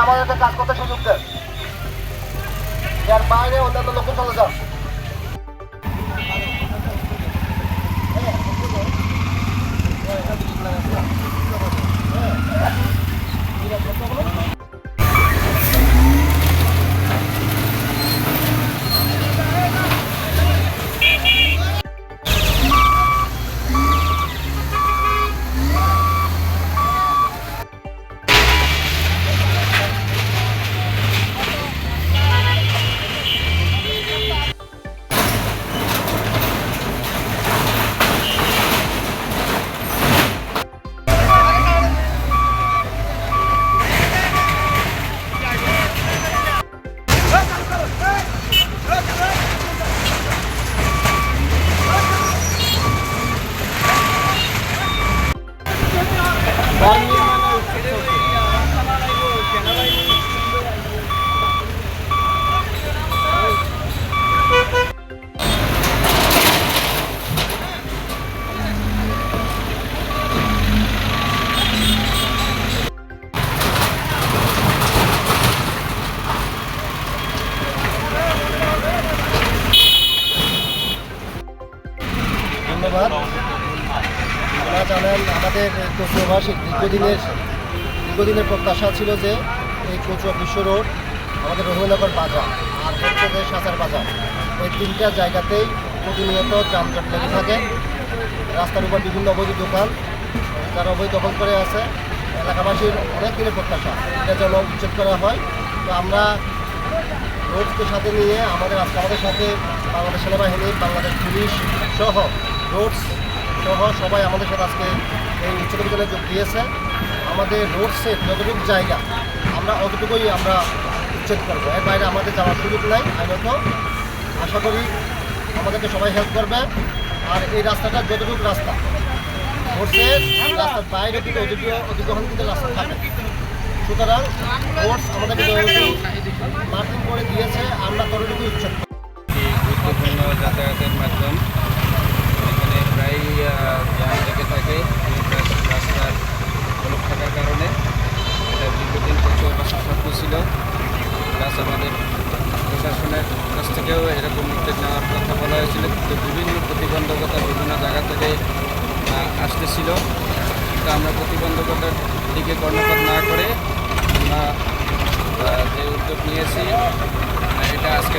আমাদেরকে কাজ করতে সুযোগ দেন। এর বাইরে অন্যান্য লোক চলে যান। ধন্যবাদ। আপনারা জানেন আমাদের কচুয়াবাসী দীর্ঘদিনের প্রত্যাশা ছিল যে এই কচুয়া বিশ্ব রোড, আমাদের রহিমনগর বাজার আর হচ্ছে যে সাঁচার বাজার, এই তিনটা জায়গাতেই প্রতিনিয়ত যানজট লেগে থাকে। রাস্তার উপর বিভিন্ন অবৈধ দোকান, যারা অবৈধ দখল করে আছে, এলাকাবাসীর অনেক দিনের প্রত্যাশা এটা যেন উচ্ছেদ করা হয়। তো আমরা রোডকে সাথে নিয়ে আমাদের সাথে বাংলাদেশ সেনাবাহিনী, বাংলাদেশ পুলিশ সহ রোডস সহ সবাই আমাদের সাথে আজকে এই উচ্ছেদ অভিযানে যোগ দিয়েছে। আমাদের রোডসের যতটুকু জায়গা আমরা অতটুকুই আমরা উচ্ছেদ করবো, এর বাইরে আমাদের যাওয়ার সুযোগ নাই। আইনত আশা করি আমাদেরকে সবাই হেল্প করবে। আর এই রাস্তাটা যতটুকু রাস্তা রোডসের রাস্তার বাইরে থেকে অধিগ্রহণ কিন্তু রাস্তা থাকে, সুতরাং রোডস আমাদেরকে মার্কিং করে দিয়েছে, আমরা ততটুকু উচ্ছেদ করব। গুরুত্বপূর্ণ যাতায়াতের মাধ্যম এখানে প্রায় জ্যাম লেগে থাকে রাস্তার ব্লক থাকার কারণে। এটা দীর্ঘদিন কচুয়াবাসী স্বপ্ন ছিল, প্লাস আমাদের প্রশাসনের কাছ থেকেও এরকম উদ্যোগ নেওয়ার কথা বলা হয়েছিল, কিন্তু বিভিন্ন প্রতিবন্ধকতা বিভিন্ন জায়গা থেকে আসতেছিল। তো আমরা প্রতিবন্ধকতার দিকে কর্ণপাত না করে আমরা যে উদ্যোগ নিয়েছি এটা আজকে